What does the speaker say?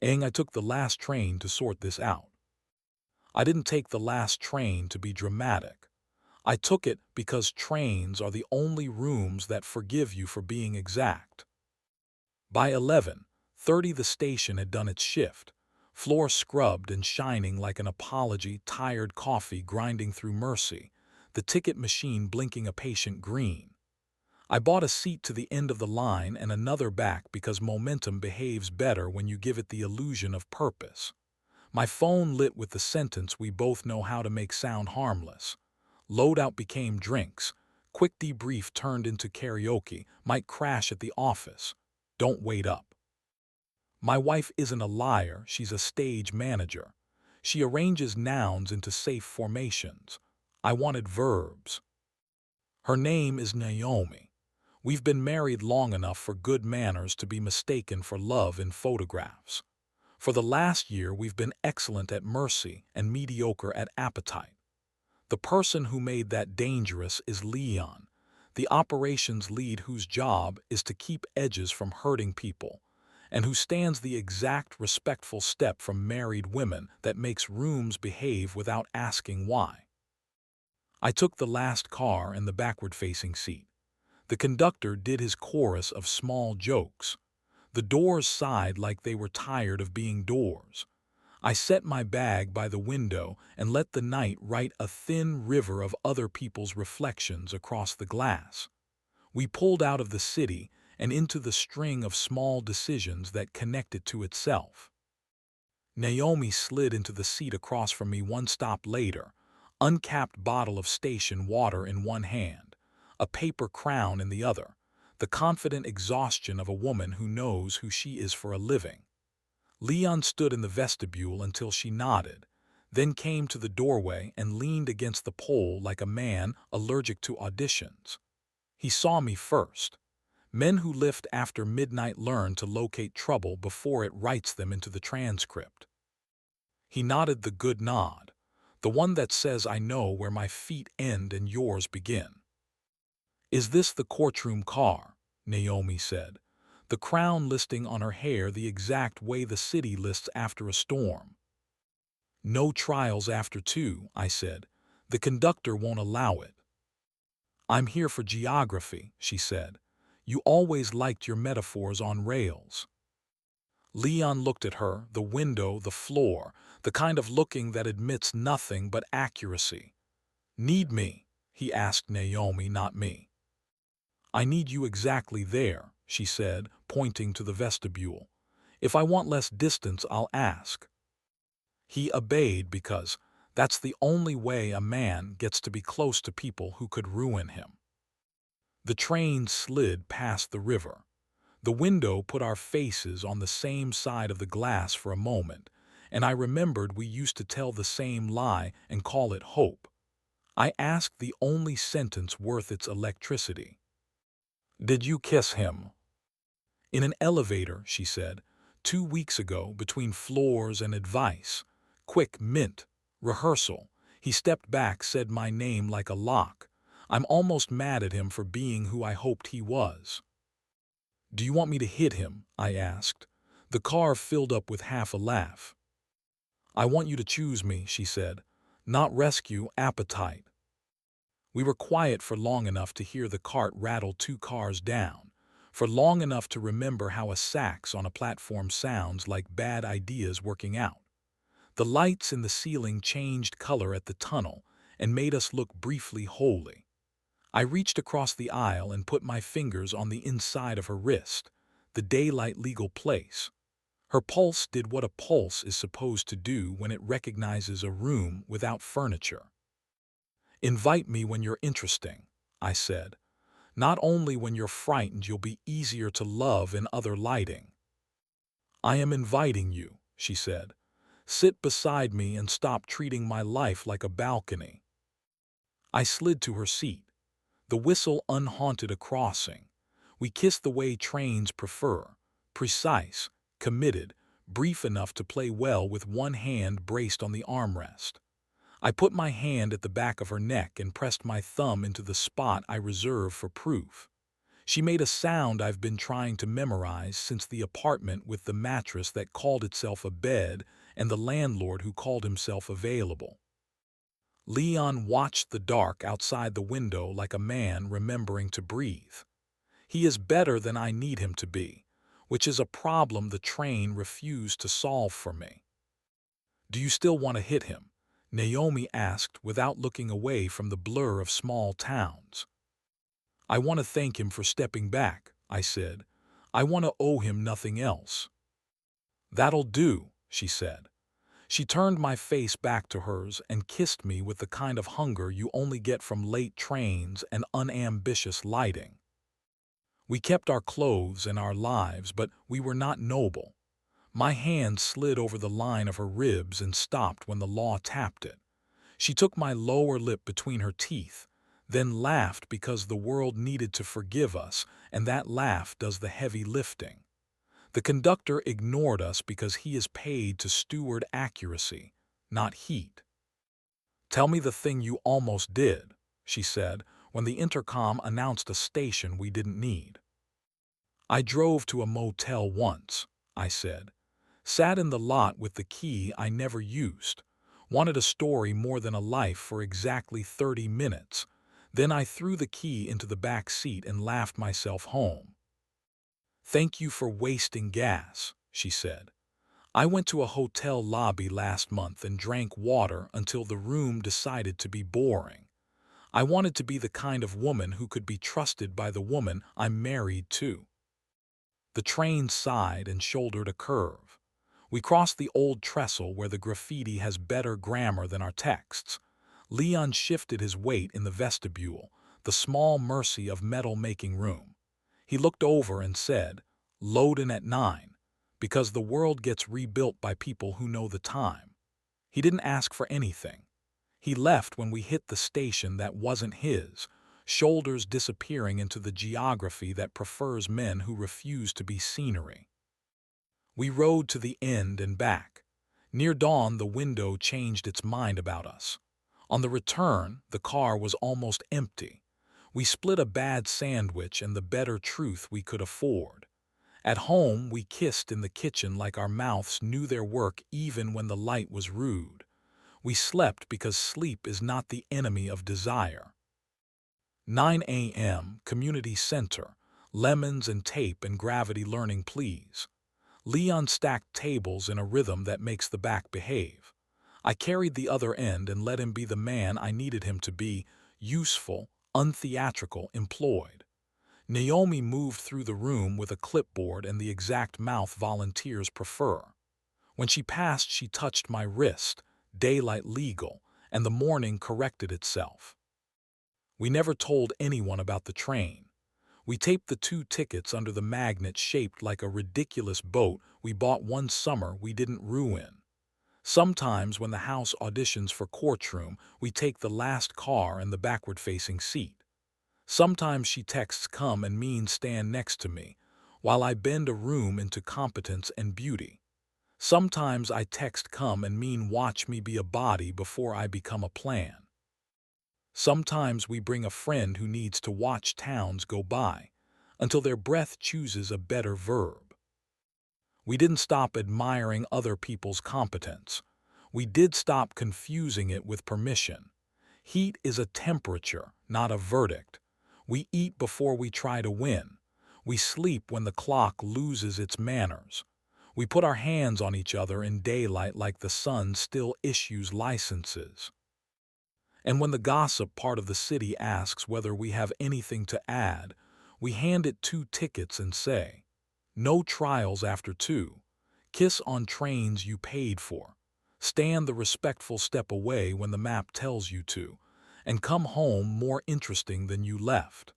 I took the last train to sort this out. I didn't take the last train to be dramatic. I took it because trains are the only rooms that forgive you for being exact. By 11:30, the station had done its shift, floor scrubbed and shining like an apology, tired coffee grinding through mercy, the ticket machine blinking a patient green. I bought a seat to the end of the line and another back because momentum behaves better when you give it the illusion of purpose. My phone lit with the sentence we both know how to make sound harmless. Loadout became drinks. Quick debrief turned into karaoke. Might crash at the office. Don't wait up. My wife isn't a liar, she's a stage manager. She arranges nouns into safe formations. I wanted verbs. Her name is Naomi. We've been married long enough for good manners to be mistaken for love in photographs. For the last year, we've been excellent at mercy and mediocre at appetite. The person who made that dangerous is Leon, the operations lead whose job is to keep edges from hurting people, and who stands the exact respectful step from married women that makes rooms behave without asking why. I took the last car and the backward-facing seat. The conductor did his chorus of small jokes. The doors sighed like they were tired of being doors. I set my bag by the window and let the night write a thin river of other people's reflections across the glass. We pulled out of the city and into the string of small decisions that connect it to itself. Naomi slid into the seat across from me one stop later, uncapped bottle of station water in one hand, a paper crown in the other, the confident exhaustion of a woman who knows who she is for a living. Leon stood in the vestibule until she nodded, then came to the doorway and leaned against the pole like a man allergic to auditions. He saw me first. Men who lift after midnight learn to locate trouble before it writes them into the transcript. He nodded the good nod, the one that says I know where my feet end and yours begin. "Is this the courtroom car?" Naomi said, the crown listing on her hair the exact way the city lists after a storm. "No trials after 2, I said. "The conductor won't allow it." "I'm here for geography," she said. "You always liked your metaphors on rails." Leon looked at her, the window, the floor, the kind of looking that admits nothing but accuracy. "Need me?" he asked Naomi, not me. "I need you exactly there," she said, pointing to the vestibule. "If I want less distance, I'll ask." He obeyed because that's the only way a man gets to be close to people who could ruin him. The train slid past the river. The window put our faces on the same side of the glass for a moment, and I remembered we used to tell the same lie and call it hope. I asked the only sentence worth its electricity. "Did you kiss him?" "In an elevator," she said. "2 weeks ago, between floors and advice. Quick mint. Rehearsal. He stepped back, said my name like a lock. I'm almost mad at him for being who I hoped he was." "Do you want me to hit him?" I asked. The car filled up with half a laugh. "I want you to choose me," she said. "Not rescue, appetite." We were quiet for long enough to hear the cart rattle 2 cars down, for long enough to remember how a sax on a platform sounds like bad ideas working out. The lights in the ceiling changed color at the tunnel and made us look briefly holy. I reached across the aisle and put my fingers on the inside of her wrist, the daylight legal place. Her pulse did what a pulse is supposed to do when it recognizes a room without furniture. "Invite me when you're interesting," I said. "Not only when you're frightened, you'll be easier to love in other lighting." "I am inviting you," she said. "Sit beside me and stop treating my life like a balcony." I slid to her seat. The whistle unhaunted a crossing. We kissed the way trains prefer, precise, committed, brief enough to play well with one hand braced on the armrest. I put my hand at the back of her neck and pressed my thumb into the spot I reserve for proof. She made a sound I've been trying to memorize since the apartment with the mattress that called itself a bed and the landlord who called himself available. Leon watched the dark outside the window like a man remembering to breathe. He is better than I need him to be, which is a problem the train refused to solve for me. Do you still want to hit him? Naomi asked without looking away from the blur of small towns. I want to thank him for stepping back, I said. I want to owe him nothing else. That'll do, she said. She turned my face back to hers and kissed me with the kind of hunger you only get from late trains and unambitious lighting. We kept our clothes and our lives, but we were not noble. My hand slid over the line of her ribs and stopped when the law tapped it. She took my lower lip between her teeth, then laughed because the world needed to forgive us, and that laugh does the heavy lifting. The conductor ignored us because he is paid to steward accuracy, not heat. Tell me the thing you almost did, she said, when the intercom announced a station we didn't need. I drove to a motel once, I said. Sat in the lot with the key I never used. Wanted a story more than a life for exactly 30 minutes. Then I threw the key into the back seat and laughed myself home. Thank you for wasting gas, she said. I went to a hotel lobby last month and drank water until the room decided to be boring. I wanted to be the kind of woman who could be trusted by the woman I'm married to. The train sighed and shouldered a curve. We crossed the old trestle where the graffiti has better grammar than our texts. Leon shifted his weight in the vestibule, the small mercy of metal-making room. He looked over and said, "Loadin' at 9, because the world gets rebuilt by people who know the time." He didn't ask for anything. He left when we hit the station that wasn't his, shoulders disappearing into the geography that prefers men who refuse to be scenery. We rode to the end and back. Near dawn, the window changed its mind about us. On the return, the car was almost empty. We split a bad sandwich and the better truth we could afford. At home, we kissed in the kitchen like our mouths knew their work even when the light was rude. We slept because sleep is not the enemy of desire. 9 a.m., community center, lemons and tape and gravity learning please. Leon stacked tables in a rhythm that makes the back behave. I carried the other end and let him be the man I needed him to be, useful, untheatrical, employed. Naomi moved through the room with a clipboard and the exact mouth volunteers prefer. When she passed, she touched my wrist, daylight legal, and the morning corrected itself. We never told anyone about the train. We taped the 2 tickets under the magnet shaped like a ridiculous boat we bought one summer we didn't ruin. Sometimes when the house auditions for courtroom, we take the last car and the backward-facing seat. Sometimes she texts come and means stand next to me, while I bend a room into competence and beauty. Sometimes I text come and mean watch me be a body before I become a plan. Sometimes we bring a friend who needs to watch towns go by, until their breath chooses a better verb. We didn't stop admiring other people's competence. We did stop confusing it with permission. Heat is a temperature, not a verdict. We eat before we try to win. We sleep when the clock loses its manners. We put our hands on each other in daylight like the sun still issues licenses. And when the gossip part of the city asks whether we have anything to add, we hand it 2 tickets and say, "No trials after 2. Kiss on trains you paid for. Stand the respectful step away when the map tells you to, and come home more interesting than you left."